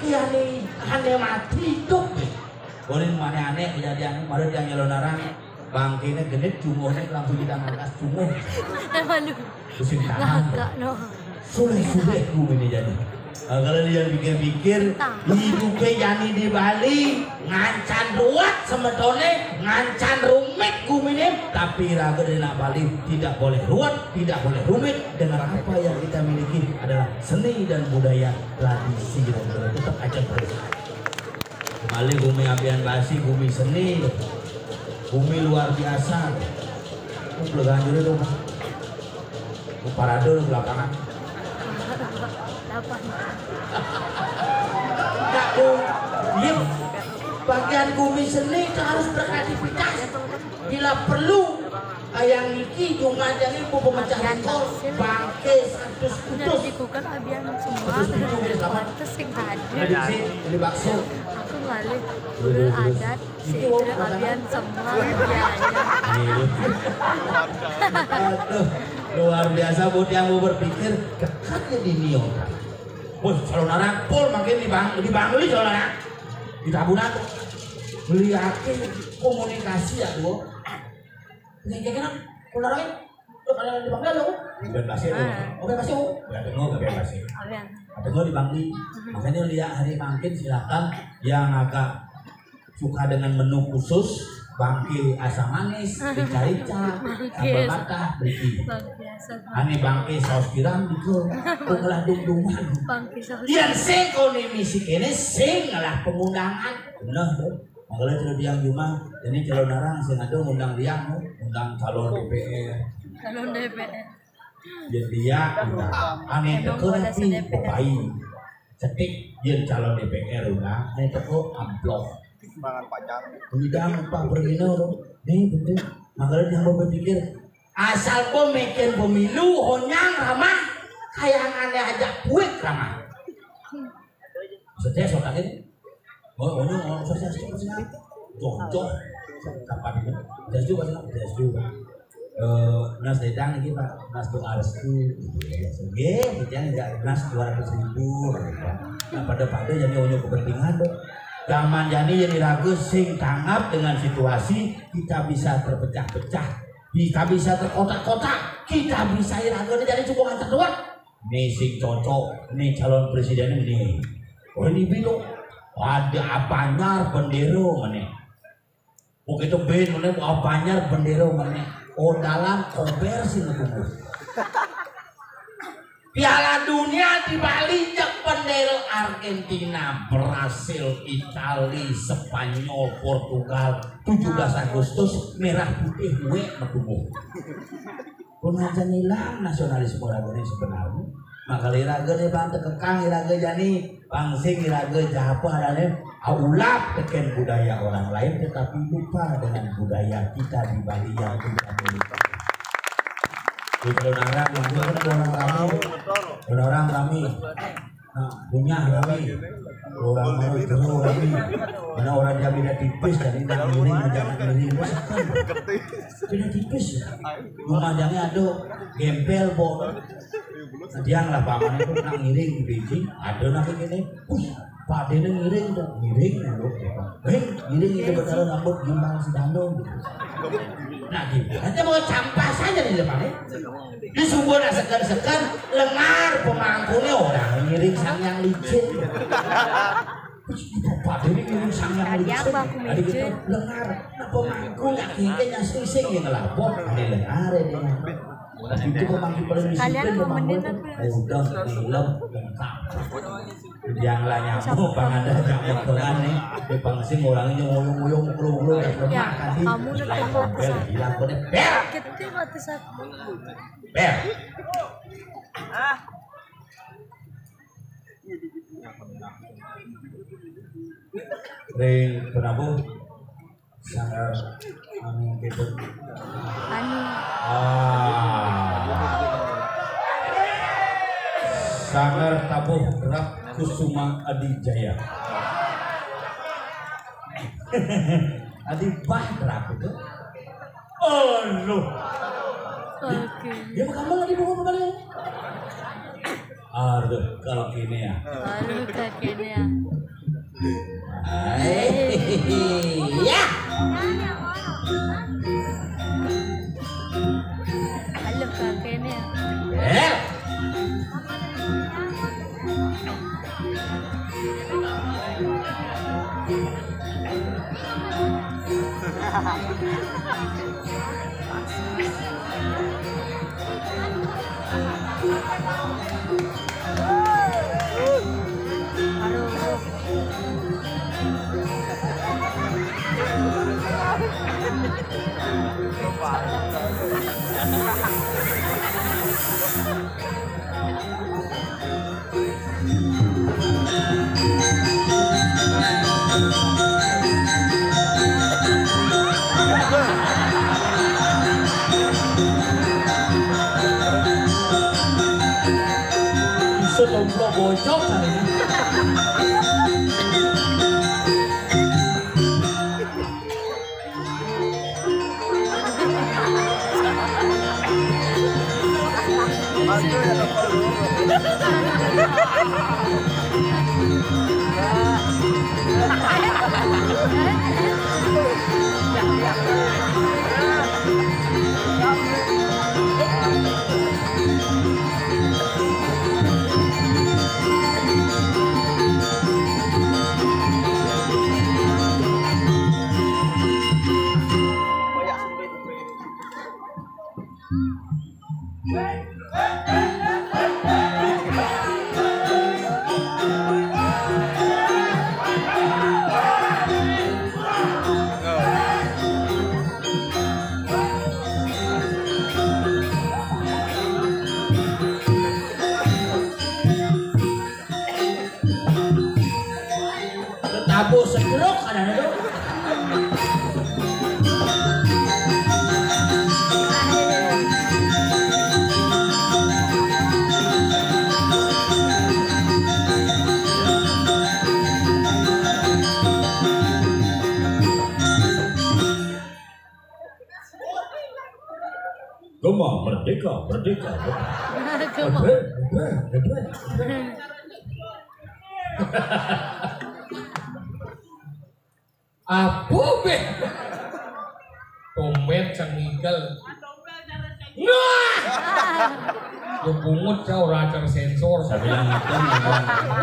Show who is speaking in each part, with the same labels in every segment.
Speaker 1: kiani hane mati hidup boleh mana aneh kejadian kemarin yang nyelonarang bangkine genit cumuhnya langsung kita ngangkas cumuh
Speaker 2: malu
Speaker 1: pusing tangan sulit gue ini jadi kalau dia pikir-pikir hidupnya Yani di Bali ngancan ruwet sebetulnya ngancan rumit guminim tapi raga di Bali tidak boleh ruwet tidak boleh rumit dengan apa yang kita miliki adalah seni dan budaya tradisi dan tetap aja terus kembali bumi apian basi bumi seni bumi luar biasa belakangan dulu dong parade di belakangan enggak dia bagian bumi seni itu harus berkreativitas bila perlu yang Niki cuma jadi pemecah rekor bangke 100 putus
Speaker 2: dibuka abian semua itu sing tadi
Speaker 1: ini bakso
Speaker 2: aku ngalih udah adat sih abian semua
Speaker 1: aduh luar biasa buat yang mau berpikir dekatnya di Nio wah kalau narang pol makin dibangli kalau narang di tabunan melihatnya komunikasi ya tuh kira-kira kalau narang kalau dibangli lo bebas ya oke pasti bebas ya ada gue dibangli makanya lihat hari makin silakan yang agak suka dengan menu khusus bangke asam manis, rica-rica, sambal batah, beli. Ani bangke saus tiram itu, pengelah dung-dungan. Yang sing koni misi kene sing ngalah pengundangan. Benar tuh. Makanya kalau diang cuma, ini calon narang sing ada undang diang, undang calon DPR.
Speaker 2: Calon DPR.
Speaker 1: Jadi dia, ani teko nanti bayi, cetik dia calon DPR undang, ani teko amplop.
Speaker 3: Mangan pacar.
Speaker 1: Tidak Pak Bergino nih betul. Makanya dia mau berpikir asal kau mikir pemilu honyang ramah kayak aneh aja buik ramah. Setiap soal ini, honyang sosial sosial, cocok. Kapan itu? Jesu pasal Jesu. Nas datang lagi Pak, nas doa restu. Oke, kita nggak nas 200.000. Nah pada jadi honyang kepentingan dong. Zaman jani jadi ragu sing tanggap dengan situasi kita bisa terpecah-pecah kita bisa terkotak-kotak kita bisa ragu ini jadi cukup antar dua nih sing cocok nih calon presiden ini oh ini bilang ada apanyar bendero mana begitu ben mana apanyar bendero mana oh dalam konversi ngetumbuh Piala Dunia di Bali cek bendera Argentina, Brasil, Itali, Spanyol, Portugal 17 Agustus merah putih we metumbuh. Pengajian hilang nasionalisme raga ini sebenarnya. Maka raga ini bang tekekang raga jani, pangsing raga japa adanya aulap teken budaya orang lain tetapi lupa dengan budaya kita di Bali yang tidak lupa. Kalau orang kami, nah punya kami, orang mau itu kami, karena orang dia beda tipis dan tidak miring jangan miring masakan, beda tipis, rumahnya ada gempel bo, dia nggak paman itu nak miring di Beijing, ada nak begini, Pak Dene miring tuh miring, miring itu betul rambut gimbal sedandung. Nah gitu, nanti mau campas saja di depan di sumber sekan lengar pemangkunya orang ngiring sang yang licin Pak ini ngiring sang yang licin tadi kita lengar nah pemangku gak kayaknya sing yang ngelapor ada lengar ya tapi itu pemangku paling disiplin pemangku udah film lengkap yang lah nyamuk pangada nyamuk dengan nih di pangsing orangnya ngoyong-ngoyong mukul-mukul makan di bel gila kone bel bel ring penabu sangat anu gitu sangar tabuh gerak Kusuma Adijaya. Adibah gerak itu. Oh no. Dia kamu lagi buku kembali. Aduh kalau gini ya.
Speaker 2: Aduh kayak gini ya.
Speaker 1: Jomblo bocok hari ini. Tabu segerok ada itu.
Speaker 3: Gema merdeka, merdeka.
Speaker 4: Abu be, tombet cengigel. Nah, lu pungut kau racar sensor.
Speaker 3: Saya bilang itu,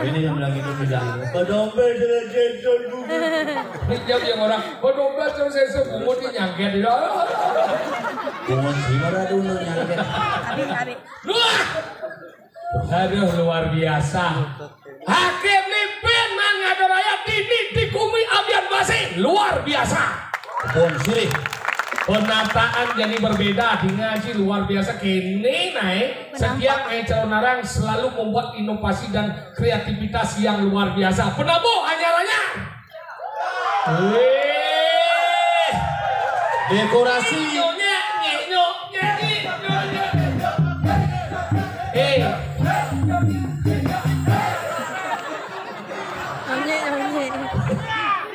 Speaker 3: ini yang bilang itu bilang. Dompet dengan sensor dulu.
Speaker 4: Ini jam yang orang, dompet sama sensor pungut ini nyangket di dalam.
Speaker 3: Pungut gimana dulu nyangket?
Speaker 4: Nah, aduh luar biasa. Hakim Nipin Mangada Raya di Kumi Abian Basi luar biasa.
Speaker 3: Bon sirih.
Speaker 4: Penataan jadi berbeda di ngaji luar biasa. Kini naik setiap naik calon narang selalu membuat inovasi dan kreativitas yang luar biasa. Penabuh anyaranya.
Speaker 3: Dekorasi.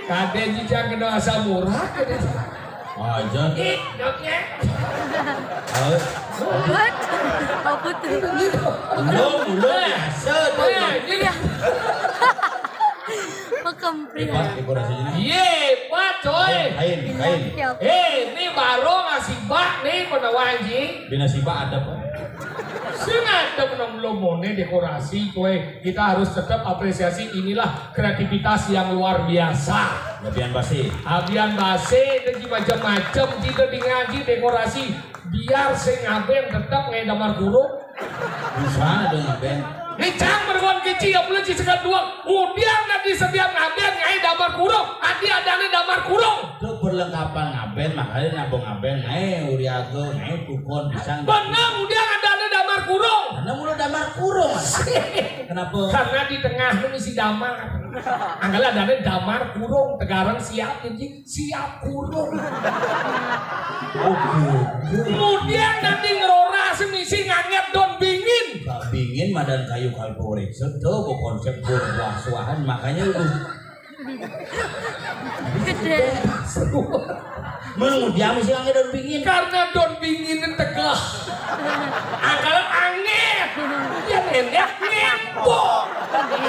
Speaker 4: Kade jijang kena asam murah kade.
Speaker 3: Aja.
Speaker 2: Apa tuh?
Speaker 3: Belum biasa tuh.
Speaker 2: Pekempri.
Speaker 3: Hebat dekorasinya.
Speaker 4: Ye, Pak coy.
Speaker 3: Kain.
Speaker 4: Ini baru ngasih bak nih penawang ji.
Speaker 3: Bina sipa ada Pak.
Speaker 4: Sengaja belum dekorasi coy. Kita harus tetap apresiasi, inilah kreativitas yang luar biasa.
Speaker 3: Lebihan basi.
Speaker 4: Abian base dan macam-macam kita di ngaji dekorasi biar sing aben tetap ngai damar guru.
Speaker 3: Usah dong Ben.
Speaker 4: Nicang berwan kecil yang belum cisekat dua. Kemudian nanti setiap ngaben ngai damar kurung. Nanti ada nih damar kurung.
Speaker 3: Itu perlengkapan ngaben makanya nabung ngaben uriago tukon pisang.
Speaker 4: Benar kemudian ada nih damar kurung.
Speaker 3: Karena mulu damar kurung. Kenapa?
Speaker 4: Karena di tengah ini si damar. Anggaplah ada nih damar kurung. Tegarang siap jadi siap kurung. Kemudian nanti ngerora semisi nganget don bingin.
Speaker 3: Gak bingin madan kayu kalporik. Sedo konsep berbuah-suahan makanya itu.
Speaker 2: Gede.
Speaker 3: Mengudia mesti nganget don bingin.
Speaker 4: Karena don bingin tegah. Anggalan angin. Ya nenek ngepok.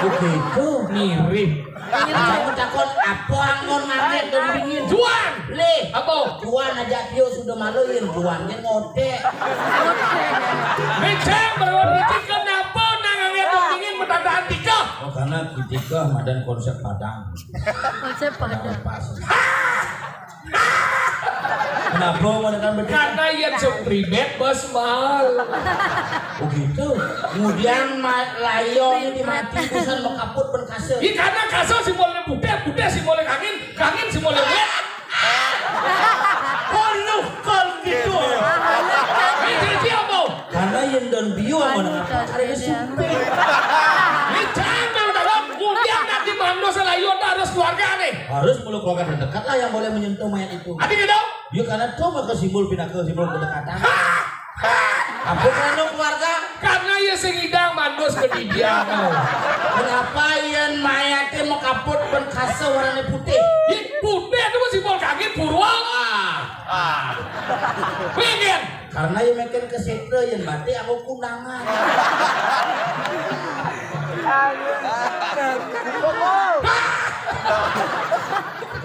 Speaker 3: Begitu.
Speaker 4: Mirip.
Speaker 3: Kamu takut apa angon nganget don bingin.
Speaker 4: Juan.
Speaker 3: Le.
Speaker 4: Apa?
Speaker 3: Juan aja dia sudah maluin. Juannya ngode.
Speaker 4: Meceng berwarna hijau kenapa nangannya don bingin mentandaan tiga.
Speaker 3: Oh, karena ketika madan konsep Padang.
Speaker 2: Konsep Padang.
Speaker 3: Pas. Kenapa mau datang berdiri?
Speaker 4: Karena yang sepribet bos mahal.
Speaker 3: Oh gitu.
Speaker 1: Kemudian layong dimati pisan mau kaput pun kaseu.
Speaker 4: Ini karena kasar si boleh bude si boleh kangin si boleh wet.
Speaker 1: Kono kon gitu.
Speaker 4: Ini dia mau.
Speaker 3: Karena yang don bio mau
Speaker 2: Aduh,
Speaker 3: hari ini
Speaker 2: kasihan.
Speaker 3: sumpah.
Speaker 4: Ini jangan dalam kemudian nanti mano selayon harus keluarga nih.
Speaker 3: Harus mulu keluarga terdekat lah yang boleh menyentuh mayat itu.
Speaker 4: Adik gitu.
Speaker 3: Ya karena coba ke simbol pindah ke simbol kedekatan.
Speaker 1: Apa kan keluarga?
Speaker 4: Karena ya sengidang mandos ke dia kau.
Speaker 1: Kenapa yen mayatnya mau kaput pun kaseu warnanya putih?
Speaker 4: Ini putih itu masih simbol kangin purwa. Pengen.
Speaker 1: Karena yang makin kesetre yang mati aku kundangan.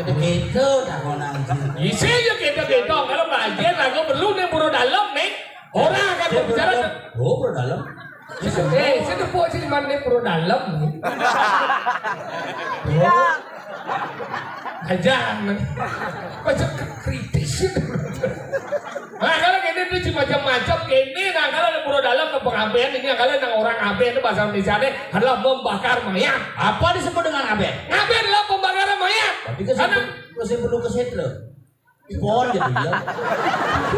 Speaker 1: Gitu dah kau nanti.
Speaker 4: Isinya gitu kalau bagian aku perlu nih buru dalam nih. Orang akan berbicara.
Speaker 3: Oh, bro dalam.
Speaker 4: Saya tepuk sih mana nih buru dalam. Aja, macam kritis. Nah kalau gini itu macam-macam gini, nah kalau ada buru dalam ke pengabean ini, kalau ada orang aben itu bahasa Indonesia adalah membakar mayat.
Speaker 1: Apa disebut dengan aben?
Speaker 4: Aben adalah pembakaran mayat.
Speaker 1: Tapi kan saya perlu kesetre. Pon jadi ya.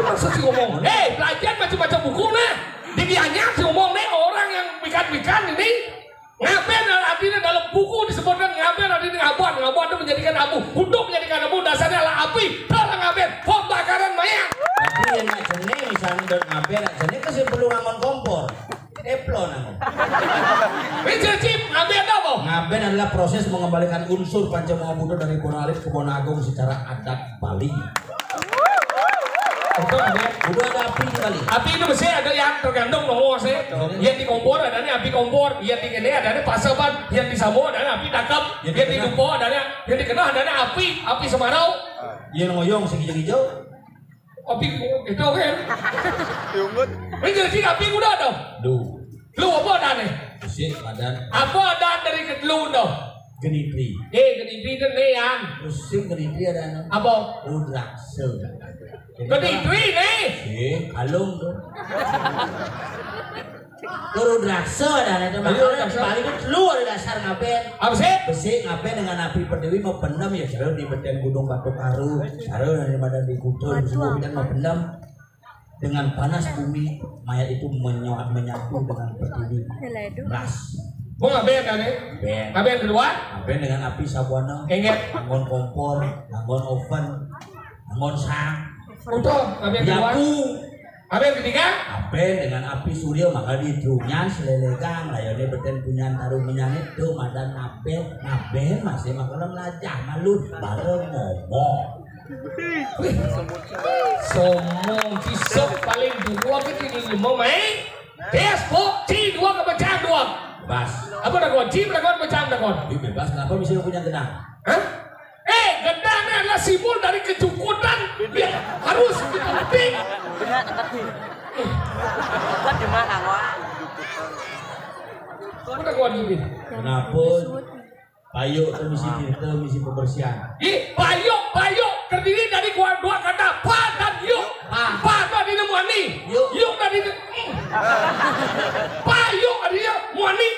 Speaker 4: Masa sih ngomong, belajar macam-macam buku nah. Didianya sih ngomong nih orang yang bikan ini ngaben artinya dalam buku disebutkan ngaben artinya ngabuan itu menjadikan abu, untuk menjadikan abu dasarnya adalah api, dalam ngaben pembakaran mayat.
Speaker 1: Tapi yang nak jenis misalnya dot ngaben nak jenis kan saya perlu ngangon kompor. Eplon aku.
Speaker 4: Mencicip ngaben apa?
Speaker 1: Ngaben adalah proses mengembalikan unsur Pancamabuddha dari Bonalit ke Bonagung secara adat Bali.
Speaker 4: Itu ngaben.
Speaker 1: Udah ada api di Bali.
Speaker 4: Api itu mesti ada yang tergantung nomor sih. Yang di kompor ada api kompor, yang di kene ada pasaban, yang di Samo ada api dakap, yang di Dumpo ada yang di Kenah ada api Semarau.
Speaker 1: Yang ngoyong segijau-gijau.
Speaker 4: Api itu kan. Ini jadi api udah dong. Lu apa ada nih?
Speaker 3: Musik badan
Speaker 4: Apa ada dari kedelu dong?
Speaker 1: Genitri.
Speaker 4: Genitri itu nih yang
Speaker 1: Musik genitri ada
Speaker 4: apa?
Speaker 1: Rudrakse.
Speaker 4: Genitri nih.
Speaker 1: Kalung tuh. Rudrakse ada itu makanya di Bali itu keluar dari dasar ngaben.
Speaker 4: Apa sih?
Speaker 1: Besi ngaben dengan api perdewi mau pendam ya cara di beten gunung Batu Karu, cara daripada di Kuto semua kita mau pendam dengan panas bumi mayat itu menyatu dengan perdewi. Ras.
Speaker 4: Mau ngaben kan nih? Ngaben kedua?
Speaker 1: Ngaben dengan api sabwana.
Speaker 4: Ingat.
Speaker 1: Nganggon kompor, nganggon oven, nganggon sang.
Speaker 4: Untuk ngaben kedua? Ngaben ketiga?
Speaker 1: Ngaben dengan api surya maka di drunyan selelegang layone beten punya taruh menyanyi itu madan ngaben masih makanya melajah malu bareng ngomong.
Speaker 4: Somong kisok paling dua kita ini mau main. Despo, ci dua kepecah dua.
Speaker 1: Bebas.
Speaker 4: Apa dah kau? Ci berapa pecah dah kau?
Speaker 1: Bebas kenapa bisa punya genang?
Speaker 4: Hah? Gendang adalah simbol dari kecukupan yang harus kita petik. Apa dah kau ini?
Speaker 1: Kenapa? Payuk itu misi pembersihan.
Speaker 4: Payuk terdiri dari dua kata pa dan yuk. Pa tadi muani. Yuk tadi payuk artinya muani.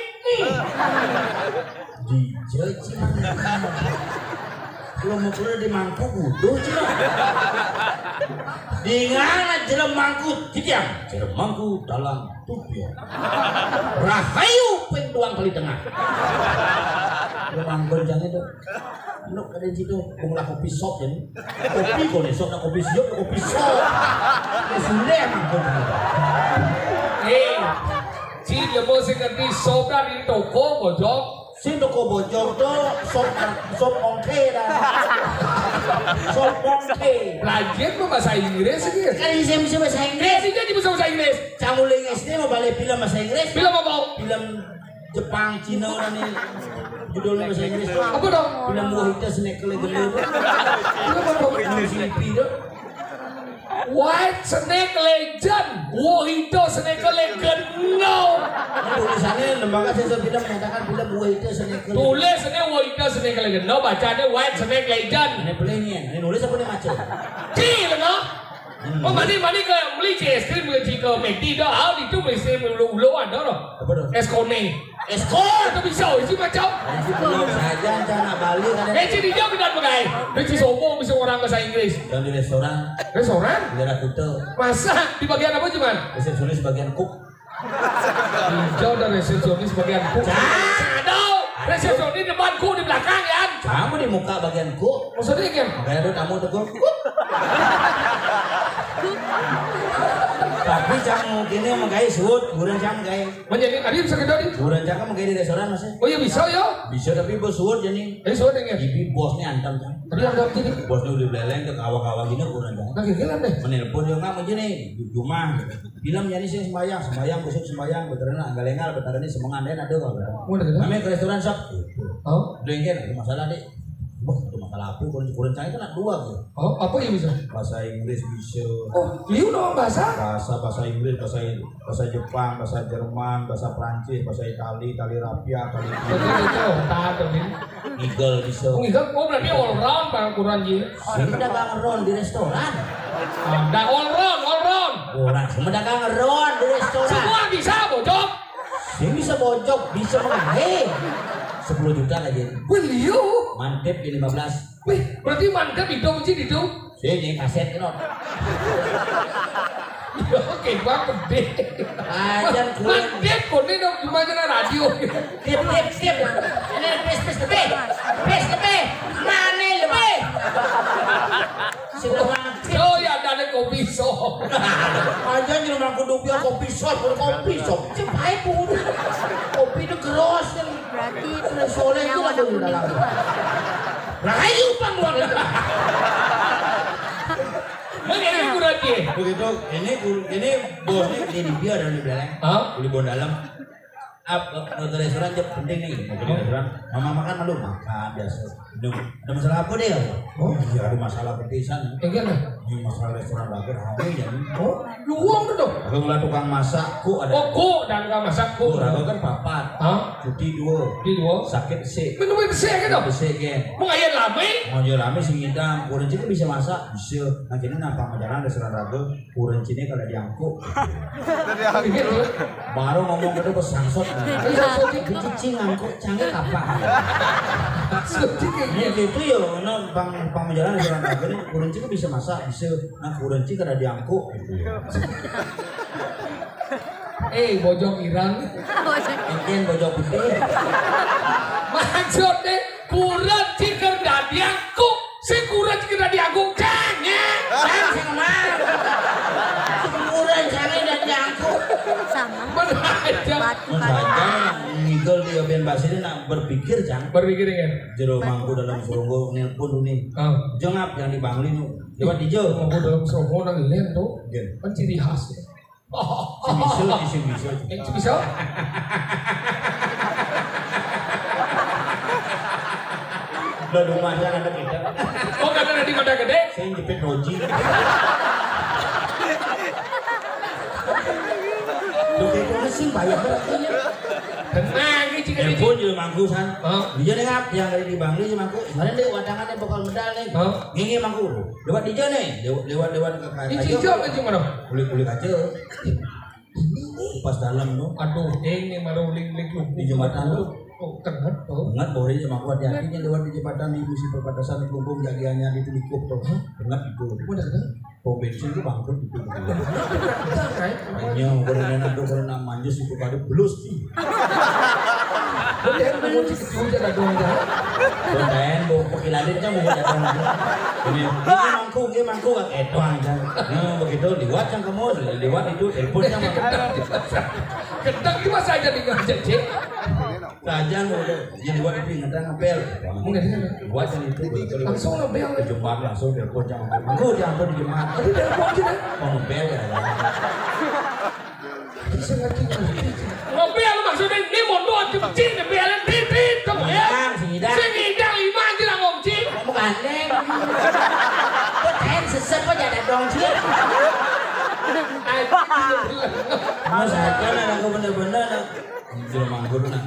Speaker 1: Dijaji. Kalau mau keluar di mangku butuh cina. Dengan jelem mangku titiang. Jelem mangku dalam tubuh. Rahayu pentuang kali tengah. Memang gonjang itu. Lu ada di situ pengolah kopi shop jadi. Kopi kok nih shop, kopi siop, kopi shop. Sudah emang gonjang.
Speaker 4: Si dia mau seperti shop dari toko bojong.
Speaker 1: Si toko bojong tuh shop ongke dah. Shop ongke.
Speaker 4: Belajar tuh bahasa Inggris sih.
Speaker 1: Kan bisa bahasa Inggris.
Speaker 4: Sih jadi bisa bahasa Inggris.
Speaker 1: Canguling SD mau balik film bahasa Inggris.
Speaker 4: Film apa?
Speaker 1: Film Jepang, Cina dan ini judulnya bahasa Inggris tuh.
Speaker 4: Apa dong?
Speaker 1: Film Wahida Snake Legend itu.
Speaker 4: Film apa?
Speaker 1: Film Slippy tuh.
Speaker 4: White Snake Legend, Wahito Snake Legend, no.
Speaker 1: Tulisannya lembaga sensor film menyatakan film Wahito Snake.
Speaker 4: Tulisnya Wahito Snake Legend, no bacanya White Snake Legend.
Speaker 1: Ini belinya, ini nulis apa nih macam?
Speaker 4: Gila no. Oh mani ke beli es krim beli ke McD dah, ah itu beli es krim ulu-uluan dah loh.
Speaker 1: Apa tuh?
Speaker 4: Eskone.
Speaker 1: Eskon.
Speaker 4: Itu bisa, itu macam.
Speaker 1: Belum saja cana Bali kan.
Speaker 4: Di dia pindah pakai. Di sombong bisa orang bahasa Inggris.
Speaker 1: Dan di restoran.
Speaker 4: Restoran?
Speaker 1: Di daerah Kuta.
Speaker 4: Masa di bagian apa cuman?
Speaker 1: Resepsionis bagian cook.
Speaker 4: Hijau dan resepsionis bagian cook. Aduh, resepsionis depanku di belakang ya.
Speaker 1: Kamu di muka bagian cook.
Speaker 4: Maksudnya kan?
Speaker 1: Makanya ada tamu tegur. Tapi cang gini mau gaya suut, buran cang gaya.
Speaker 4: Menjadi tadi bisa kita di.
Speaker 1: Buran cang kan mau gaya di restoran masih.
Speaker 4: Oh iya bisa ya.
Speaker 1: Bisa tapi bos suut jadi.
Speaker 4: Sudah yang
Speaker 1: Ibi bosnya antam cang.
Speaker 4: tadi ada gini.
Speaker 1: Bosnya udah beleng ke kawa-kawa gini buran cang.
Speaker 4: Nah gila deh.
Speaker 1: Menelpon dia nggak mau jadi di rumah. Bilang jadi saya sembayang besok sembayang. Beteran agak lengal, beteran ini semangat ada kalau. Kami ke restoran sap.
Speaker 4: Oh.
Speaker 1: Dengken, ada masalah deh. Wah, itu masalah apa? Kurang cang itu nak dua gitu.
Speaker 4: Oh, apa yang bisa?
Speaker 1: Bahasa Inggris bisa.
Speaker 4: Oh, liu dong bahasa.
Speaker 1: Bahasa Inggris, bahasa Jepang, bahasa Jerman, bahasa Prancis, bahasa Itali rapia, Itali.
Speaker 4: Itu tahan dong ini.
Speaker 1: Eagle bisa.
Speaker 4: Oh, enggak, oh berarti all round Pak Quran ji.
Speaker 1: Semua dagang ron di restoran.
Speaker 4: Ada all round.
Speaker 1: Orang semua dagang ron di restoran.
Speaker 4: Semua bisa bocok.
Speaker 1: Saya bisa bocok, bisa mengahe. 10 juta aja.
Speaker 4: Wih liu.
Speaker 1: Mantep di 15.
Speaker 4: Wih, berarti mantap itu mesti itu.
Speaker 1: Sini kaset kan.
Speaker 4: Ya oke, gua gede.
Speaker 1: Ajan kulit.
Speaker 4: Mantap kok ini dong gimana radio.
Speaker 1: Tip. Ini pes lebih. Mana lebih? Silakan.
Speaker 4: Oh ya ada kopi shop.
Speaker 1: Ajan di rumah kuduk dia kopi shop. Cepai pun. Kopi itu keros kan.
Speaker 2: Berarti
Speaker 1: Soleh
Speaker 2: tulisannya
Speaker 1: itu
Speaker 2: warna
Speaker 1: ada di
Speaker 2: kuning
Speaker 1: dalam.
Speaker 2: itu.
Speaker 1: Rahayu pang luar.
Speaker 4: Ini kurang ji.
Speaker 1: Begitu ini bosnya di dia dan di belakang.
Speaker 4: Hah?
Speaker 1: Di bawah dalam. Ke restoran jam penting nih. Mau ke restoran. Mama makan malu makan biasa. Ada masalah apa deh? Oh iya ada masalah petisan.
Speaker 4: Enggak lah.
Speaker 1: Ini masalah restoran bager hamil jadi.
Speaker 4: Oh, luang tuh dong.
Speaker 1: Aku ngeliat tukang masak ku ada.
Speaker 4: Oh, ku dan enggak masak ku.
Speaker 1: Aku kan papat.
Speaker 4: Hah?
Speaker 1: Cuti dua.
Speaker 4: Di dua.
Speaker 1: Sakit sih.
Speaker 4: Minum itu sih gitu.
Speaker 1: Bisa kan.
Speaker 4: Mau ayat lame?
Speaker 1: Mau jual rame sih ngidam. Kurang cini bisa masak bisa. Nah kini nampak majalah restoran ragu. Kurang cini kalau diangkut.
Speaker 4: Gitu.
Speaker 1: Baru ngomong gitu pas sangsot. Cicing ngangkut canggih apa? Ini gitu ya. Nah bang majalah restoran ragu ini kurang cini bisa masak bisa. Nah kurang cini kalau diangkut.
Speaker 4: Bojong Iran.
Speaker 1: Mungkin bojong putih.
Speaker 4: Maksudnya kurang ciker dadi aku. Si kurang ciker dadi aku. Jangan.
Speaker 1: Kurang canggih dan diangkut.
Speaker 2: Sama.
Speaker 4: Mana aja.
Speaker 2: Batu
Speaker 1: Saja
Speaker 2: kali.
Speaker 1: ngigel di Obian Basir nak berpikir jang.
Speaker 4: Berpikir kan?
Speaker 1: Jero mangku dalam serunggu nelpon nih.
Speaker 4: Oh.
Speaker 1: Jengap yang di Bangli nu. Lewat di Jo.
Speaker 4: Aku dalam seronggo nang lem tuh.
Speaker 1: Gen.
Speaker 4: Kan ciri khas.
Speaker 1: Si bisu.
Speaker 4: Yang bisa?
Speaker 1: Udah rumah aja ada kita.
Speaker 4: Oh karena di mata gede.
Speaker 1: Saya jepit roji. Lu kayak itu mesin bayar berarti.
Speaker 4: Tenang ini ciker ini.
Speaker 1: Nelpon juga mangku san.
Speaker 4: Oh.
Speaker 1: Dia ngap yang dari di Bangli sih mangku. Kemarin deh wadangannya bakal medal nih.
Speaker 4: Oh.
Speaker 1: Ngingi mangku. Lewat di Jo nih. Lewat ke
Speaker 4: Ini
Speaker 1: kaca.
Speaker 4: cincang aja mana?
Speaker 1: Kulit kaca. Pas dalam tuh.
Speaker 4: Aduh, ini malu ling-ling
Speaker 1: Di jembatan tuh.
Speaker 4: Oh, tengah tuh.
Speaker 1: Banget bori sama aku hati-hatinya lewat di jembatan di misi perbatasan di Kumpung jagiannya di Tulikuk tuh. Banget itu.
Speaker 4: Mana ada?
Speaker 1: Pom bensin itu bangkrut itu.
Speaker 4: Kayak.
Speaker 1: Hanya karena nado karena manjus itu kali belus sih.
Speaker 4: Boleh mau cikur aja dong ya.
Speaker 1: Konten mau pekiladinnya mau datang. Ini mangku kan itu aja. Nah begitu liwat yang kamu liwat itu teleponnya mah.
Speaker 4: Kedang itu masa aja tinggal cek.
Speaker 1: Saja udah yang liwat itu ingetan ngapel. Liwat yang itu begitu
Speaker 4: Langsung ngapel.
Speaker 1: ke Jembat langsung telepon jangan mangku diangkut di Jembat.
Speaker 4: Tadi telepon aja deh.
Speaker 1: Mau ngapel ya.
Speaker 4: Bisa ngerti. Ngapel maksudnya ini mau doang cemcin ngapelin titit kamu ya. Singidang 5 aja lah ngomcing.
Speaker 1: Kamu gandeng. Kok cair sesep aja ada dong sih. Mas akan aku bener-bener anjir manggur nak.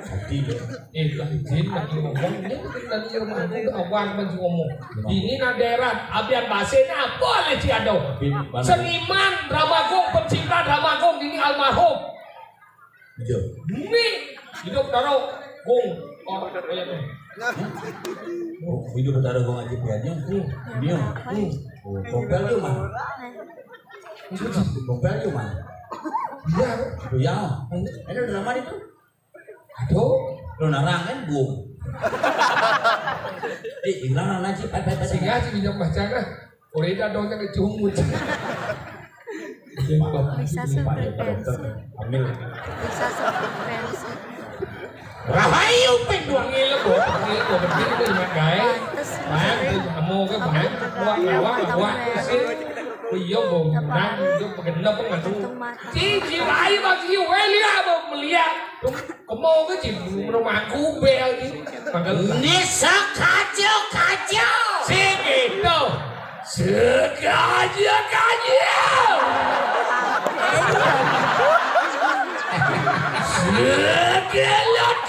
Speaker 1: Hati deh.
Speaker 4: Izin lagi ngomong ini tadi rumah itu awang masih ngomong. Ini daerah abian basenya apa le ciado? Seniman Dramagung, pencipta Dramagung ini almarhum.
Speaker 1: Betul.
Speaker 4: Ini hidup taruh Gung orang kayak ini.
Speaker 1: Oh, hidup taruh gua ngaji piannya. Ini oh. Oh, kompel tuh mah. Kompel tuh mah.
Speaker 4: Iya,
Speaker 1: Itu ya. Ini drama itu.
Speaker 4: aduh,
Speaker 1: Lo narang kan bung. Hilang nanti pai
Speaker 4: sehingga sih bisa baca kan. Orang itu dong yang cumut.
Speaker 2: Bisa sefrekuensi.
Speaker 1: Ambil.
Speaker 2: Bisa sefrekuensi.
Speaker 1: Rahayu penduang
Speaker 4: Ngilek kok, berdiri itu ingat guys. Bang, kamu ke bang, buat sih. Iya bang, nang itu pengenap pengaruh. Cici lain masih welia bang melihat. Kamu ke cici rumahku bel gitu.
Speaker 1: Nisa kacau.
Speaker 4: Segitu, sekajak. Segelot.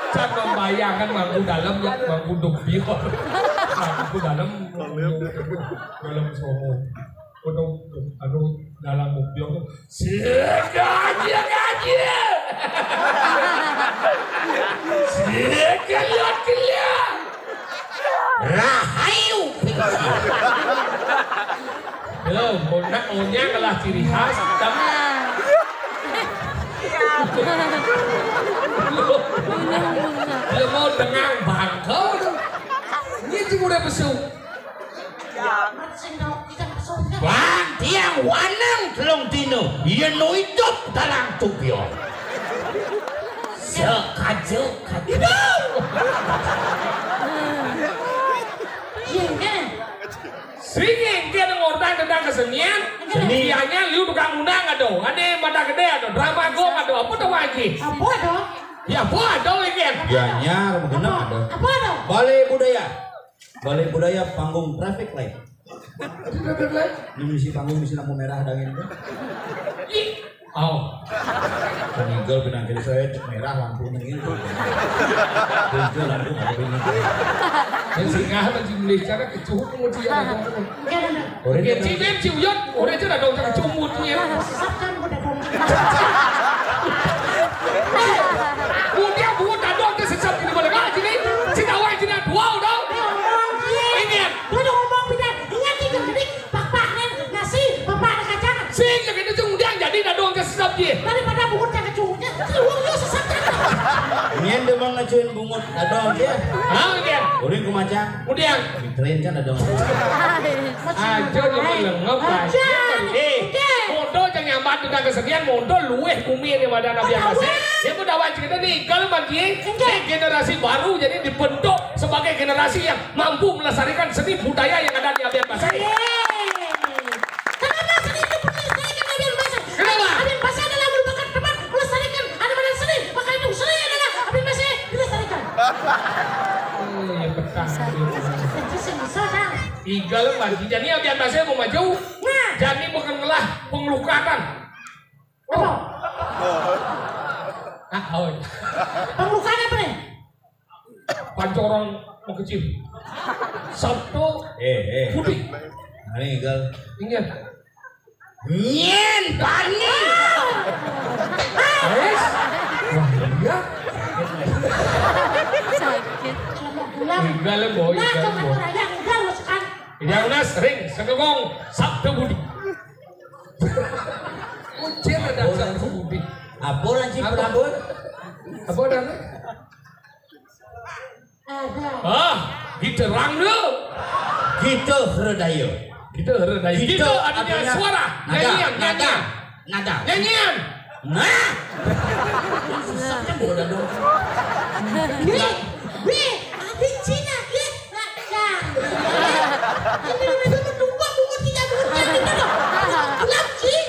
Speaker 4: Saya membayangkan bangku dalam yang bangku dubior, bangku dalam somo, dalam dubior tuh segelot.
Speaker 1: Rahayu.
Speaker 4: Bonak ohnya adalah ciri khas. Dia mau dengar bangkau. Ini cuma udah besuk.
Speaker 1: Bang tiang wanang telung dino. Ia no hidup dalam tubio. Sekajak.
Speaker 4: Singing dia ngordang tentang kesenian. Seniannya liu tukang undang ada. Ada mata gede ada. Drama gong ada. Apa tuh lagi?
Speaker 2: Apa dong?
Speaker 4: Ya apa ada lagi?
Speaker 1: Ya nyar begenap ada.
Speaker 2: Apa dong?
Speaker 1: Balai budaya panggung traffic light. Ini misi panggung misi lampu merah dangin tuh.
Speaker 4: Oh,
Speaker 1: Peninggal benang kiri saya merah lampu nengin. Tunjuk lampu nggak ini.
Speaker 4: yang singa masih beli cara kecuhut kemudian. Oke, cibem ciuyot, orang itu ada dong cumutnya. Kemudian buat ada dong sesat ini boleh nggak sini? Sini awal sini dua dong. Ini sing yang itu kemudian jadi ada dong sesat dia.
Speaker 2: Daripada bungut yang kecungnya, uangnya sesat.
Speaker 1: Ini yang demang ngacuin bungut ada dia.
Speaker 4: Ah, kemudian.
Speaker 1: Udah kumacang.
Speaker 4: Kemudian.
Speaker 1: Train kan ada.
Speaker 4: Aja dia melengap aja. Mondo yang nyambat tentang kesenian Mondo luweh bumi daripada Nabi Akase. Dia udah wajib kita nih kalau bagi generasi baru jadi dibentuk sebagai generasi yang mampu melestarikan seni budaya yang ada di Nabi Akase.
Speaker 2: Kenapa seni itu perlu dilestarikan Nabi Akase?
Speaker 4: Kenapa?
Speaker 2: Nabi Akase adalah merupakan tempat melestarikan ada seni. Maka itu seni adalah Nabi Akase dilestarikan.
Speaker 4: Ya betah.
Speaker 2: Bisa kan?
Speaker 4: Tiga lagi jadi Nabi Akase mau maju. Jadi bukan ngelah pengelukatan.
Speaker 2: Apa?
Speaker 4: Oh.
Speaker 2: Pembukaan apa nih?
Speaker 4: Pancorong mau kecil. Sabtu putih.
Speaker 1: Ini gal.
Speaker 4: Ingat.
Speaker 1: Nyen bani.
Speaker 4: Wah, iya.
Speaker 2: Sakit.
Speaker 4: Tinggal boy,
Speaker 2: Nah,
Speaker 4: tinggal
Speaker 2: jangan
Speaker 4: boy.
Speaker 2: raya enggak lu sekarang.
Speaker 4: Yang nas ring segegong Sabtu budi. Ujian ada Sabtu budi.
Speaker 1: Apa lanci pelabur?
Speaker 4: Apa ada?
Speaker 2: Ada.
Speaker 4: Diterang dulu.
Speaker 1: Gitu herdaya.
Speaker 4: Gitu herdaya. Gitu artinya suara. Nyanyian, nyanyian.
Speaker 1: Nada.
Speaker 4: Nyanyian.
Speaker 1: Nah.
Speaker 2: Wih, adik Cina, ya. Ini berdua bungut tidak gelap sih.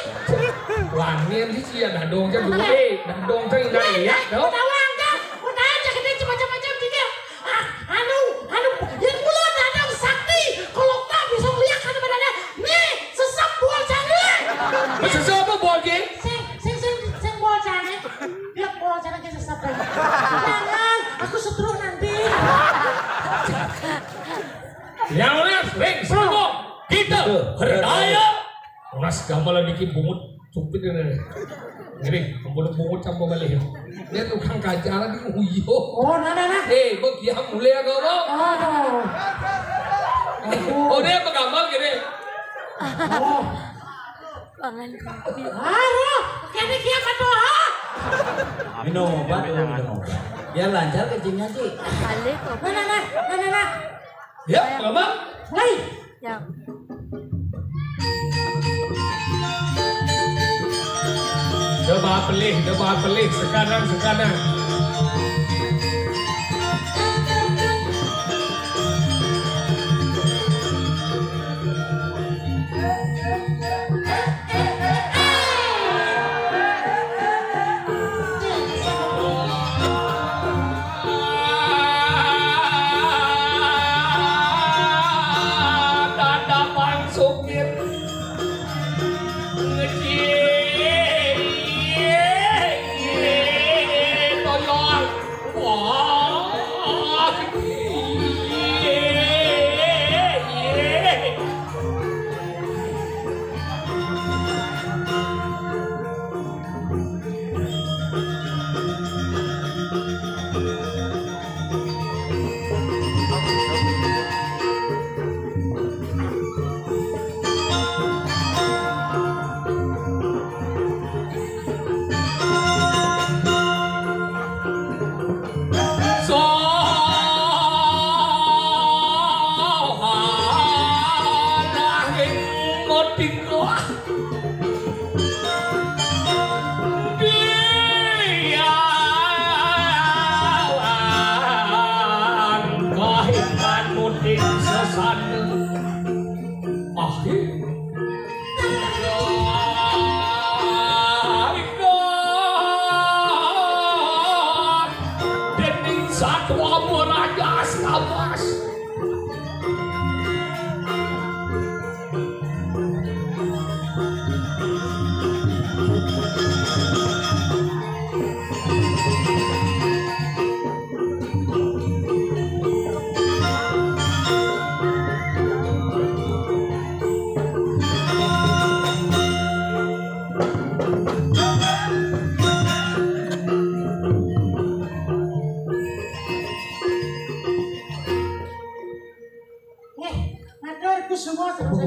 Speaker 4: Wangian sih sih dadong kan dulu dadong kan indah lihat dong.
Speaker 2: Udah wangga, udah aja Jangan, aku setruk nanti.
Speaker 4: Yang udah ring semua kita berdaya. Unas gamal bikin bungut cupit ini. Ini bungut campur balik. Dia tukang kacara di uyo.
Speaker 2: Oh, nah.
Speaker 4: Bagi yang mulia kau mau. Oh, dia pegambar gini.
Speaker 2: Oh.
Speaker 5: Pangan kopi.
Speaker 2: Kayaknya dia kata.
Speaker 1: Minum obat. Biar lancar kencingnya sih.
Speaker 5: Balik kopi.
Speaker 2: Nah.
Speaker 4: Ya, pegambar.
Speaker 2: Mulai.
Speaker 5: Yang
Speaker 4: Debat pelih, sekarang.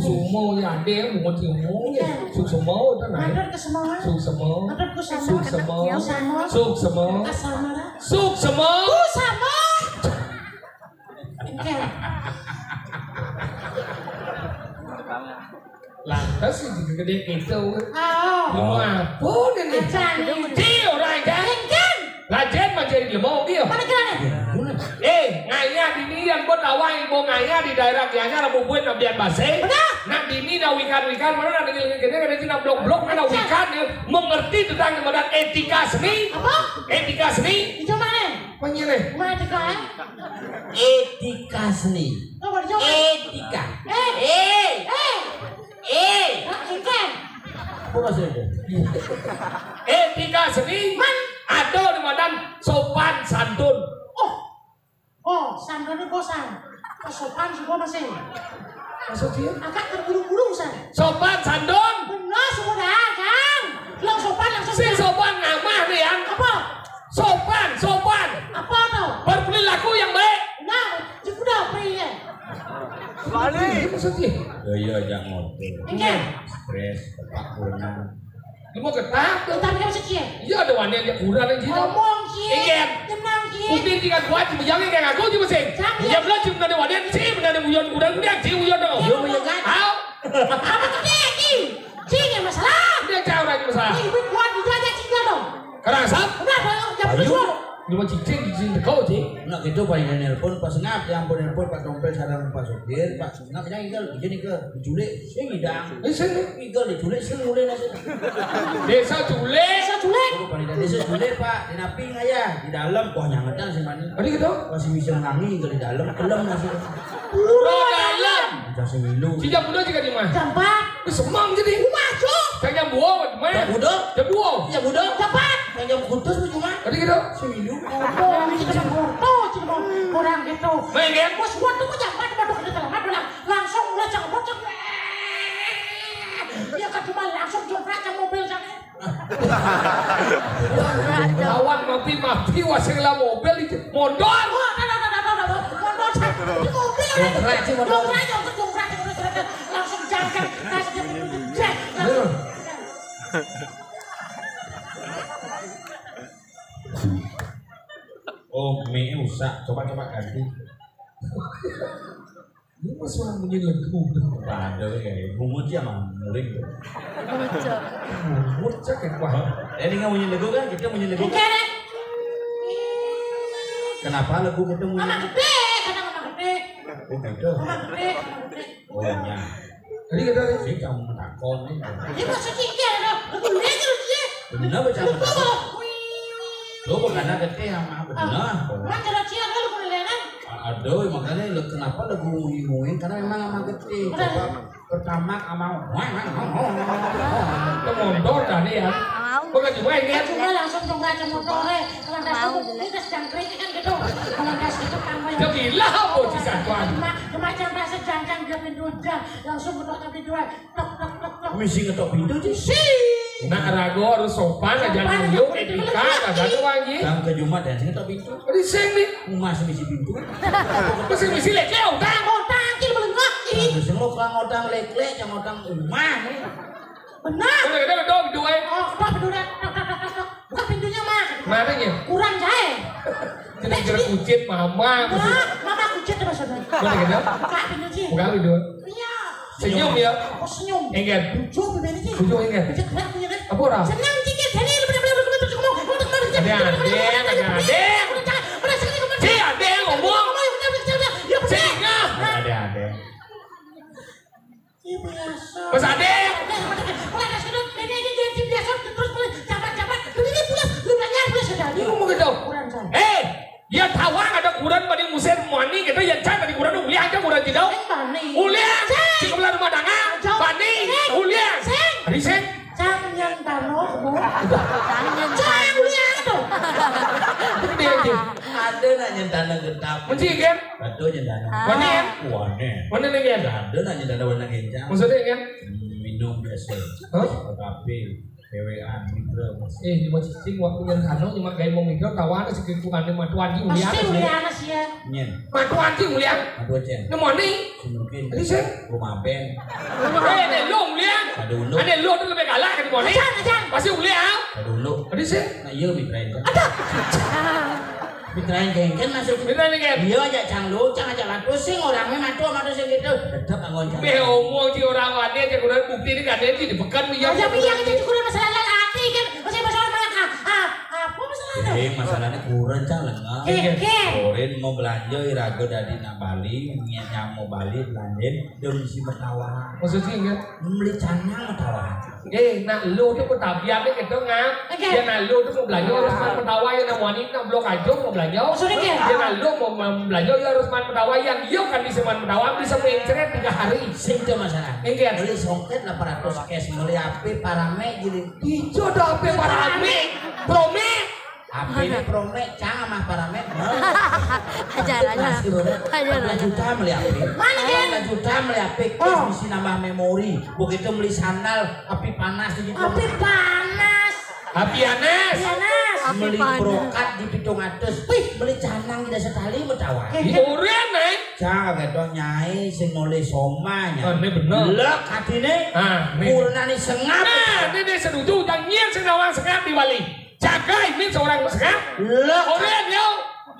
Speaker 4: Sumo ya dia mau timu suk semau itu naik suk semau lantas sih gede itu apa ini dia orang kan lajen menjadi lemau dia ngaya di ini yang buat awal mau ngaya di daerah kianya labu buat nabian base nak di ini nak wikan mana nak gini cina blok mana wikan mengerti tentang kemudian etika seni etika seni
Speaker 2: Itu mana?
Speaker 4: penyeleh
Speaker 2: Mana etika?
Speaker 1: Etika seni. Etika.
Speaker 2: Ikan.
Speaker 1: Bukan saja.
Speaker 4: Etika seni ada di mana sopan santun.
Speaker 2: Santun itu bosan. Sopan semua masih.
Speaker 4: Maksudnya?
Speaker 2: Agak terburu-buru san.
Speaker 4: Sopan santun.
Speaker 2: Benar sudah kan. Yang sopan langsung.
Speaker 4: Si sopan ngamah nih yang.
Speaker 2: Apa?
Speaker 4: Sopan.
Speaker 2: Apa tuh?
Speaker 4: Berperilaku yang baik.
Speaker 2: Nah, sudah pria.
Speaker 4: Balik. Maksudnya?
Speaker 3: Iya jangan ngobrol.
Speaker 2: Ikan.
Speaker 3: Stres, tepak kurang.
Speaker 4: Lu mau ketak?
Speaker 2: Tapi kamu sekian.
Speaker 4: Iya ada wanita yang kurang yang gitu.
Speaker 2: Ngomong kian.
Speaker 4: Ikan.
Speaker 2: Tenang kian.
Speaker 4: Mungkin jika kuat cuma jangan kayak aku cuma sih. Ya belum cuma ada wanita sih benar ada uyon kurang dia sih uyon dong.
Speaker 1: Yo menyegat.
Speaker 4: How?
Speaker 2: Apa gede ki? Cing yang masalah.
Speaker 4: Dia jauh lagi masalah.
Speaker 2: Ibu kuat itu aja cing dong.
Speaker 4: Kerasap?
Speaker 2: Udah jam besok.
Speaker 4: Ini mau cincin kau sih.
Speaker 1: Nak gitu paling nelpon pas ngap yang pun nelpon Pak Dompel sarang Pak Sopir Pak ngap yang inggal jadi ke diculik sing ngidang inggal diculik sing mulai nasi
Speaker 4: Desa Culik.
Speaker 2: Culik.
Speaker 1: paling dari desa culik Pak di naping aja di dalam wah nyangetan sih mana
Speaker 4: Tadi gitu?
Speaker 1: masih bisa ngangi inggal di dalam kelem nasi
Speaker 4: Udah dalam.
Speaker 1: bisa semilu
Speaker 4: Jam muda juga di mana?
Speaker 2: Jam 4.
Speaker 4: Semang jadi.
Speaker 2: Masuk.
Speaker 4: Kayak jam buah di mana?
Speaker 1: jam budok
Speaker 4: Jam buah.
Speaker 1: jam budok
Speaker 2: Jam 4.
Speaker 1: yang jam kudus cuma
Speaker 4: Tadi gitu.
Speaker 1: Semilu.
Speaker 2: Kurang gitu.
Speaker 4: Mengen.
Speaker 2: Bos waktu ku jangan waduh kita langsung lacang bocok. Ya kan cuma langsung jongkrak ke mobil sana.
Speaker 4: Lawan mati wasila mobil itu mondor.
Speaker 2: Mondor di mobil. Jongkrak langsung jangkang langsung jek.
Speaker 3: Oh, mie usah. Coba ganti.
Speaker 4: Ini masih orang bunyi legu.
Speaker 3: Ada ya, bungut ya mah muring.
Speaker 5: Lucu.
Speaker 4: Bungut cek ya kuah.
Speaker 3: Jadi nggak bunyi legu kan? Kita bunyi legu.
Speaker 2: Kere.
Speaker 3: Kenapa lagu kita bunyi?
Speaker 2: Mama gede, kadang mama gede.
Speaker 3: Oh gitu.
Speaker 2: Mama gede.
Speaker 3: Oh ya.
Speaker 4: Tadi kita
Speaker 3: Sih kamu menakon nih.
Speaker 2: Ini masih tinggi ada. Aku lihat dia.
Speaker 3: Benar baca menakon. Lo bukan ada gede sama benar.
Speaker 2: Macam cia kalau kau lihat.
Speaker 3: Aduh, makanya lo kenapa lagu muing karena memang sama gede. Coba pertama sama
Speaker 4: Itu mondor tadi ya.
Speaker 5: Mau.
Speaker 4: Bukan cuma ini.
Speaker 2: Cuma langsung jongkrak ke motor. Kalau das itu kita sedang kering kan gitu. Kalau das itu kamu
Speaker 4: Dia gila apa sih satuan?
Speaker 2: cuma jangkrak sejangkang dia pintu aja langsung ketok pintu tok tok tok tok.
Speaker 3: misi ngetok pintu sih.
Speaker 4: Nah, rago harus sopan aja nyuyuk etika kagak tuh anjing.
Speaker 3: Bang ke Jumat dan ngetok pintu.
Speaker 4: Di sini.
Speaker 3: Masih misi pintu.
Speaker 4: Misi lek utang.
Speaker 2: Tangkil melengok ini.
Speaker 3: Terus lo kang odang lek-lek yang odang rumah nih.
Speaker 2: Benar.
Speaker 4: Udah kita betul dua.
Speaker 2: Oh, tok pintu tok tok tok tok. Buka pintunya mah.
Speaker 4: Mana nya?
Speaker 2: Kurang jahe.
Speaker 4: Kira-kira kucit mama.
Speaker 2: Mama kucit terus sudah.
Speaker 4: Udah gitu.
Speaker 2: Buka pintu sih.
Speaker 4: Bukan video.
Speaker 2: Iya.
Speaker 4: Senyum ya.
Speaker 2: Oh senyum.
Speaker 4: Enggak.
Speaker 2: Lucu bebek ini.
Speaker 4: Lucu enggak?
Speaker 2: Kucit gerak punya kan.
Speaker 4: Apa orang?
Speaker 2: Senang cikir tadi benar-benar terus ngomong.
Speaker 4: Si ada yang ngomong. Sehingga.
Speaker 3: Ada.
Speaker 4: Mas Ade. Ngomong gitu. Ya tawang ada kurang pada musim mani gitu yang cai pada kurang uliang aja kurang tidak. Uliang. Si kebelah rumah danga. Bani. Uliang. Hari sen.
Speaker 2: Jangan taruh.
Speaker 5: Jangan
Speaker 2: Uliang tuh.
Speaker 4: Itu dia aja.
Speaker 3: Ada nanya dana getap.
Speaker 4: Kunci kan?
Speaker 3: Ada dana.
Speaker 4: Mana ya?
Speaker 3: Wane.
Speaker 4: Mana nih kan?
Speaker 3: Ada nanya dana warna kencang.
Speaker 4: Maksudnya kan?
Speaker 3: Minum biasa.
Speaker 4: Hah?
Speaker 3: Kafe, PWA, mikro.
Speaker 4: Di masih cing waktu yang kano cuma gaya mau mikro tawana sekitar ada matuan di uliang.
Speaker 2: Pasti Uliang sih ya.
Speaker 3: Nyen.
Speaker 4: Matuan di uliang.
Speaker 3: Aduh cen.
Speaker 4: Nemu nih.
Speaker 3: Mungkin.
Speaker 4: Ini sen.
Speaker 3: Rumah band.
Speaker 4: Ada lo uliang.
Speaker 3: Ada ulu.
Speaker 4: Ada lo tuh lebih galak kan mau nih. Pasti uliang.
Speaker 3: Ada ulu.
Speaker 4: Ada sen.
Speaker 3: Nah iya mitrain kan. Mitrain gengken masuk.
Speaker 4: Bener nih kan?
Speaker 3: Iya aja canglu, cang aja latu sing orangnya matu sing gitu. Tetap angon.
Speaker 4: Be omong di orang wanita yang udah bukti ini kan dia di bekan
Speaker 2: Ya
Speaker 4: minyak.
Speaker 2: itu juga masalah lelaki kan. Masih masalah banyak apa masalahnya?
Speaker 3: Masalahnya kurang cang lengan.
Speaker 2: Gengken.
Speaker 3: Koren mau belanja irago dari Bali, nyam mau Bali belanja dan si metawa.
Speaker 4: Maksudnya kan?
Speaker 3: Beli canang metawa.
Speaker 4: Nah lu tuh ketabiannya gitu ngap. Ya nah lu tuh mau belanja harus main petawa yang wanita blok aja mau belanja.
Speaker 2: Maksudnya kan?
Speaker 4: Ya nah lu mau belanja ya harus main petawa yang iya kan bisa main petawa bisa mengincernya 3 hari.
Speaker 3: Sing itu masalah.
Speaker 4: Enggak.
Speaker 3: Beli songket 800 cash beli HP parame jadi
Speaker 4: Hijau dah HP parame. Prome.
Speaker 3: HP ini prome cang sama parame.
Speaker 5: Ajar.
Speaker 3: 4 juta beli HP.
Speaker 2: Mana kan?
Speaker 3: 4 juta beli HP cash bisa nambah memori. Begitu beli sandal api panas gitu.
Speaker 2: Api panas.
Speaker 4: Api Anas.
Speaker 2: Panas.
Speaker 3: Beli
Speaker 5: panas.
Speaker 3: brokat di pitung atas. Wih, beli canang tidak sekali metawa.
Speaker 4: Urian nih.
Speaker 3: Cang gedong nyai sing nulis somanya.
Speaker 4: Ah, ini bener.
Speaker 3: Lek hatine.
Speaker 4: Ah, nih.
Speaker 3: Purnani sengap.
Speaker 4: Nah, ini sedudu yang nyian senawang sengap di Bali. Jaga ini seorang sengap.
Speaker 3: Lek
Speaker 4: Urian yo.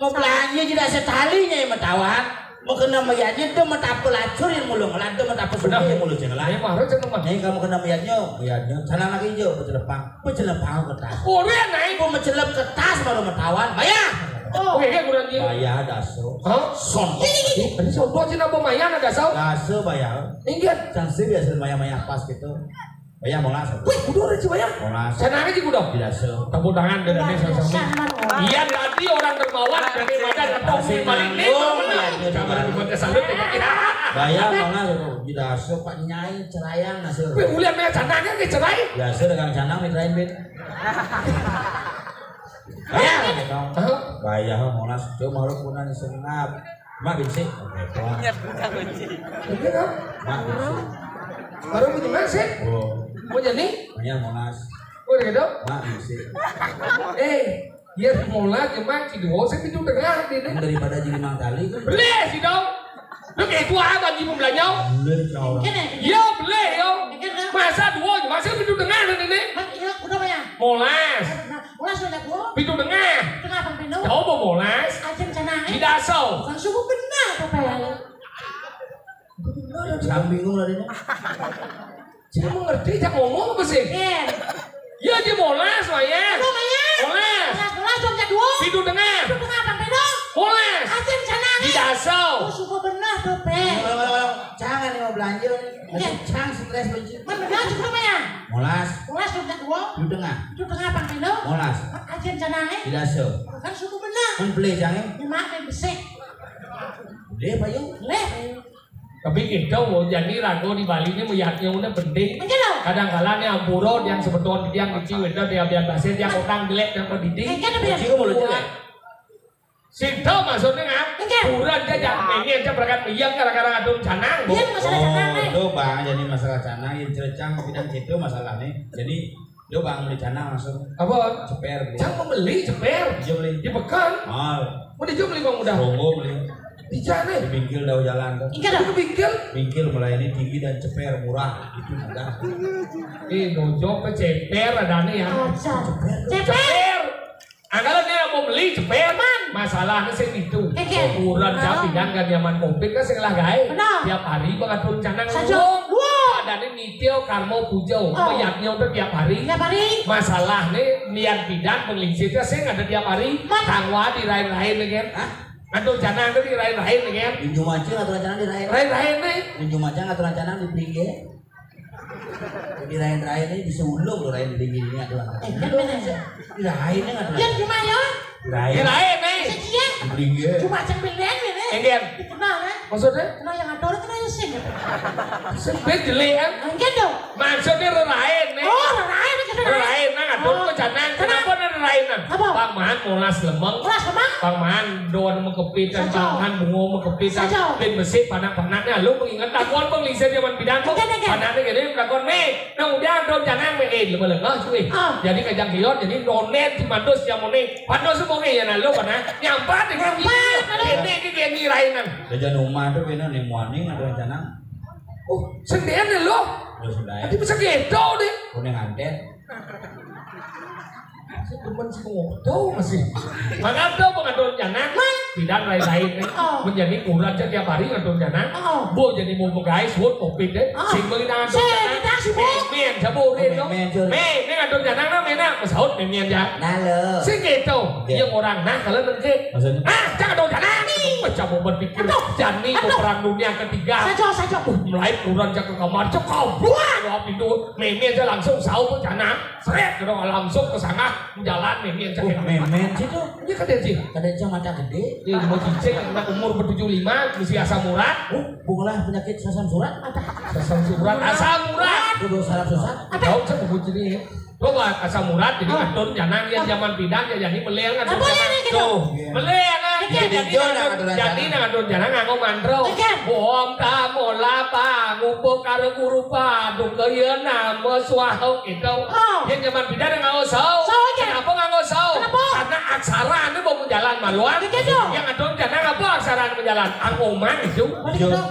Speaker 3: mau belanja tidak sekali nyai metawan. Mau kena mayatnya tuh mata pelacur yang mulu ngelat tuh mata pesuka yang mulu jangan
Speaker 4: Ini marah cenah mah.
Speaker 3: Nyai kamu kena mayatnya, sana lagi hijau, pencelepang ke tas.
Speaker 4: Urian nih.
Speaker 3: Aku mencelep ke tas baru metawan, bayar.
Speaker 4: Oke, kurang nyian.
Speaker 3: Bayar daso.
Speaker 4: Hah?
Speaker 3: Son.
Speaker 4: Tadi contoh cina pemayan ada saw.
Speaker 3: Daso bayar.
Speaker 4: Ingat.
Speaker 3: Sanksi biasa maya-maya pas gitu. Bayar mau langsung.
Speaker 4: Wih, udah ada bayar.
Speaker 3: Mau langsung.
Speaker 4: Senang aja kudu.
Speaker 3: Daso.
Speaker 4: Tepuk tangan dan ini sama-sama. Iya, berarti orang dermawan dari mana datang di Bali ini. Kabar dibuat salut ya.
Speaker 3: Bayar mau langsung. Di daso Pak Nyai cerayang naso.
Speaker 4: Wih, ulian mereka canangnya ke cerai.
Speaker 3: Daso dengan canang mitrain bet.
Speaker 1: Bayar dong. Bayar monas cuma lu punan senap. Mak bisa. Mak bisa.
Speaker 4: Baru punya masih.
Speaker 1: Oh,
Speaker 4: Mau jadi?
Speaker 1: banyak monas.
Speaker 4: Udah gitu?
Speaker 1: Mak bisa.
Speaker 4: Ya mola cuma Cidowo saya pintu tengah deh.
Speaker 1: Daripada jadi mang tali kan.
Speaker 4: Beli sih dong. Lu kayak tua apa sih belanja?
Speaker 1: Bener orang.
Speaker 4: Yo beli yo. Masa dua masa pintu tengah deh.
Speaker 2: Udah banyak.
Speaker 4: Molas.
Speaker 2: Ulas sudah gua.
Speaker 4: Pintu tengah.
Speaker 2: Tengah bang Pendo.
Speaker 4: Coba molas.
Speaker 2: Aja rencana.
Speaker 4: Tidak so.
Speaker 2: Bukan suku benar apa ya?
Speaker 1: Sekarang bingung lah dia.
Speaker 4: Saya mengerti tak ngomong apa sih?
Speaker 2: Ken.
Speaker 4: Ya dia molas lah ya.
Speaker 2: Udah banyak.
Speaker 4: Molas.
Speaker 2: Ulas dong dua.
Speaker 4: Pintu tengah.
Speaker 2: Tengah bang Pendo.
Speaker 4: Molas.
Speaker 2: Aja rencana.
Speaker 4: Tidak so.
Speaker 2: Suku benar tuh pe.
Speaker 1: Jangan nih mau belanja nih. Masih cang stres benci.
Speaker 2: Mana benar cukup banyak.
Speaker 1: Molas.
Speaker 2: Ulas dong dua.
Speaker 1: Di tengah.
Speaker 2: Itu tengah bang Pendo.
Speaker 1: Molas.
Speaker 2: Aja rencana.
Speaker 1: Tidak so.
Speaker 2: Bukan suku benar.
Speaker 1: Kan beli jangan.
Speaker 2: Ini mak yang besek.
Speaker 1: Dia apa yuk?
Speaker 2: Leh.
Speaker 4: Tapi kita mau jadi rago di Bali ini melihatnya udah penting.
Speaker 2: Enggak dong.
Speaker 4: Kadang-kadang yang buruk yang sebetulnya dia kecil itu dia biar basit yang orang jelek yang pendidik.
Speaker 2: Enggak ada biar.
Speaker 1: Kecil mulut jelek.
Speaker 4: Sinto maksudnya ngap.
Speaker 2: Enggak.
Speaker 4: Kurang aja ini aja berangkat miyang gara-gara ngadun canang.
Speaker 2: Iya masalah canang nih.
Speaker 1: Itu bang jadi masalah canang yang cerecang bidang itu masalahnya. Jadi dia bang beli canang langsung
Speaker 4: Apa?
Speaker 1: ceper beli.
Speaker 4: Cang membeli ceper.
Speaker 1: Dia beli.
Speaker 4: Di pekan.
Speaker 1: Mal.
Speaker 4: Mau dijual beli bang mudah.
Speaker 1: Rongo beli.
Speaker 4: Di sana.
Speaker 1: Di bingkil daun jalan tuh.
Speaker 2: Enggak dong.
Speaker 4: Itu bingkil.
Speaker 1: Bingkil melayani tinggi dan ceper murah itu mudah.
Speaker 4: Dojo ke ceper ada nih ya.
Speaker 2: Aja. Cepet.
Speaker 4: Ceper. Kalau dia mau beli ceper, masalahnya sih itu. Ukuran bidang kan zaman covid kan setelah gaya.
Speaker 2: Benar.
Speaker 4: Tiap hari bangatur canang
Speaker 2: Saja.
Speaker 4: ngomong.
Speaker 2: Wah.
Speaker 4: Ada nih nitio karmo pujo. Mayatnya udah tiap hari.
Speaker 2: Tiap hari.
Speaker 4: Masalah nih niat bidang penglingsitnya sih ada tiap hari. Kangwa dirain-rain nih kan. Aduh canang tuh dirain-rain nih kan.
Speaker 1: Pinju macing atau canang dirain.
Speaker 4: Rain-rain nih.
Speaker 1: Pinju macang atau canang di pinggir. Di rain-rain ini bisa ulung loh rain di pinggir ini adalah.
Speaker 2: Kan bener.
Speaker 1: Di rainnya nggak
Speaker 2: Yang cuma ya.
Speaker 4: Dirain nih.
Speaker 2: Sekian.
Speaker 1: Di pinggir.
Speaker 2: Cuma cang pilihan ini.
Speaker 4: Enggak.
Speaker 2: Dikenal ya.
Speaker 4: Maksudnya?
Speaker 2: Kenal yang ador kenal yang sing.
Speaker 4: Sempit jelek kan.
Speaker 2: Enggak dong.
Speaker 4: Maksudnya rain nih.
Speaker 2: Oh, lain kan.
Speaker 4: Rain nang atur ke canang. Kenapa ada rain nang?
Speaker 2: Apa?
Speaker 4: Bang Man molas lemeng.
Speaker 2: Ulas kemang.
Speaker 4: Bang Man don mekepitan
Speaker 2: Saja.
Speaker 4: Bang Man bungo mekepitan
Speaker 2: Saja.
Speaker 4: pin besi panak-panaknya lu mengingat takon penglisa zaman bidang kok.
Speaker 2: Enggak.
Speaker 4: Panaknya gini takon nih. Nang udah don canang me lemeng cuy. Jadi kajang kiot jadi donet di mandos yang mau nih. Pandos semua ya nah lu pana nyampat dengan ini gini rain nang.
Speaker 1: Jajan rumah tuh kena nih morning ada canang.
Speaker 4: Oh, sendirian lo.
Speaker 1: Oh sudah ya.
Speaker 4: Nanti bisa gitu deh.
Speaker 1: Kuning anten.
Speaker 4: Teman sih tahu masih. Maka tuh pengadun jangan bidang lain-lain nih menjadi kurang tiap hari ngadun jangan. Bu jadi mau guys, buat covid deh. Sing beli ngadun jangan. Men, saburin dong. Men, ini ngadun jangan nah menak masaut men ya.
Speaker 1: Nalo.
Speaker 4: Sing gitu. Yang orang nah kalau nanti.
Speaker 1: Maksudnya?
Speaker 4: Jangan ngadun jangan. Pecah mau berpikir. Jani ke perang dunia ketiga.
Speaker 2: Saja.
Speaker 4: Mulai kurang jaga kamar cekau. Wah, pintu memen aja langsung sahur ke jangan. Seret langsung ke sana. Jalan nih yang
Speaker 1: Memen sih tuh.
Speaker 4: ini kan dia sih
Speaker 1: Kadang mata gede.
Speaker 4: dia mau cicing anak umur ber-75 mesti asam urat
Speaker 1: Bungalah penyakit sasam surat.
Speaker 4: asam urat
Speaker 1: Dulu saraf susah.
Speaker 4: tahu saya buku ini coba asam urat jadi ngadon janang yang zaman bidang ya jadi meleng ngadon janang tuh meleng jadi ngadon janang nganggo mandro bohong kamu lapa ngumpul karo guru padung kaya nama suahok itu yang zaman bidang nganggo saw kenapa nganggo saw karena aksara ini mau jalan maluan yang ngadon janang apa aksara menjalan anggoman itu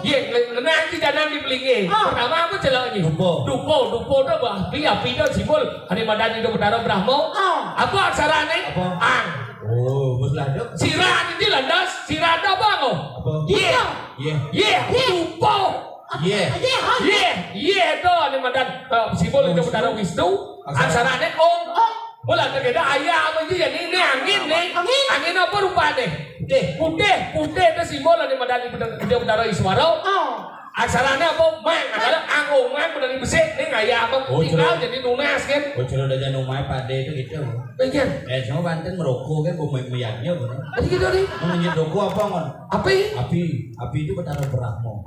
Speaker 4: yang nanti janang dibelingin pertama aku celok ini dupo itu bah api itu simbol hari madani itu bedara Brahmo apa aksarane ang
Speaker 1: bos ladok.
Speaker 4: sirah ini landas sirah ada bang dupo itu hari madan simbol itu bedara Wisnu aksarane om bola terkena ayah apa sih ini angin nih angin apa rupanya putih itu simbol hari madani bedara Iswaro aksaranya apa? Adalah anggungan benar besi ini ngaya apa? Tinggal jadi lunas kan?
Speaker 1: Bocor udah jangan rumah pade itu gitu.
Speaker 4: Bagian.
Speaker 1: Semua Banten merokok kan meyaknya bener.
Speaker 4: Tadi gitu nih.
Speaker 1: Mengenai rokok apa mon? Api itu bertaruh Brahmo.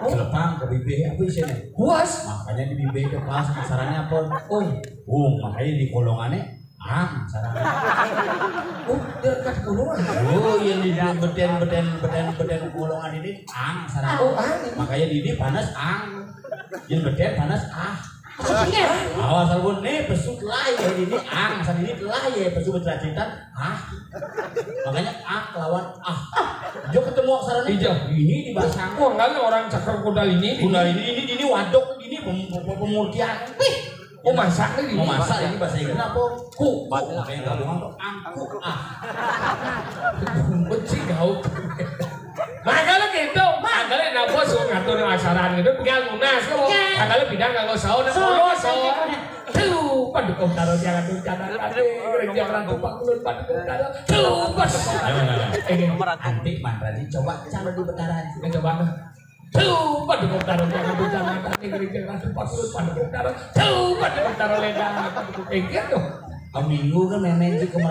Speaker 1: Selepang ke bibir api sini.
Speaker 4: Puas.
Speaker 1: Makanya di bibir itu pas aksaranya apa? Makanya di kolongannya sarang.
Speaker 4: Oh, dekat kulungan.
Speaker 1: Oh, yang di beden golongan ini sarang.
Speaker 4: Oh,
Speaker 1: Makanya di ini panas yang beden panas awas albun nih pesut lah ya ini asal ini lah ya pesut bercerita makanya lawan jo ketemu sarang ini dibasang.
Speaker 4: Wah, enggak orang cakar kundalini
Speaker 1: ini wadok ini pemurtian.
Speaker 4: Oh, masak nih
Speaker 1: Mau masak ini bahasa Inggris apa? Makanya gabungan tuh angku
Speaker 4: benci gaut. Makanya gitu, makanya nabo suka ngatur asaran gitu, pegang lunas kok. Makanya bidang kalau saud tuh, padukung taruh jangan jangan jangan tumpang kulun padukung taruh tuh padukung.
Speaker 1: antik mantra coba cara di bentaran.
Speaker 4: Coba tuh padukung taruh jangan jangan jangan tumpang kulun padukung taruh tuh padukung taruh leda padukung gitu.
Speaker 1: Minggu kan memen di kemarin